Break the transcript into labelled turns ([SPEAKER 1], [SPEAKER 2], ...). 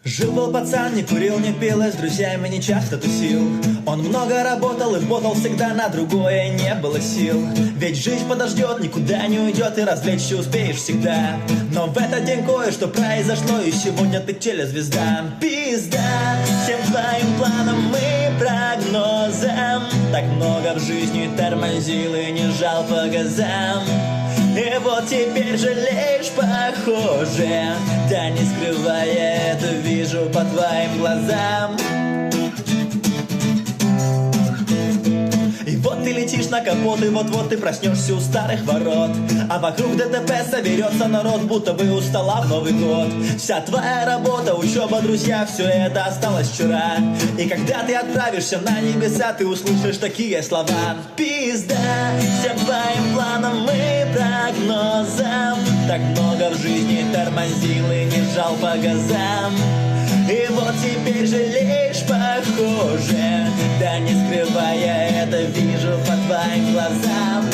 [SPEAKER 1] Жил-был пацан, не курил, не пил и с друзьями не часто тусил. Он много работал и ботал всегда, на другое не было сил. Ведь жизнь подождет, никуда не уйдет и развлечься успеешь всегда. Но в этот день кое-что произошло, и сегодня ты телезвезда. Пизда всем твоим планам и прогнозам. Так много в жизни тормозил и не жал по газам. И вот теперь жалеешь, похоже. Да не скрывая это, вижу по твоим глазам. И вот ты летишь на капот, и вот-вот ты проснешься у старых ворот. А вокруг ДТП соберется народ, будто бы у стола в Новый год. Вся твоя работа, учеба, друзья, все это осталось вчера. И когда ты отправишься на небеса, ты услышишь такие слова: пизда всем твоим планам и прогнозам. Так много в жизни тормозил и не жал по газам. И вот теперь жалеешь, похоже. Да не скрывая это, вижу по твоим глазам.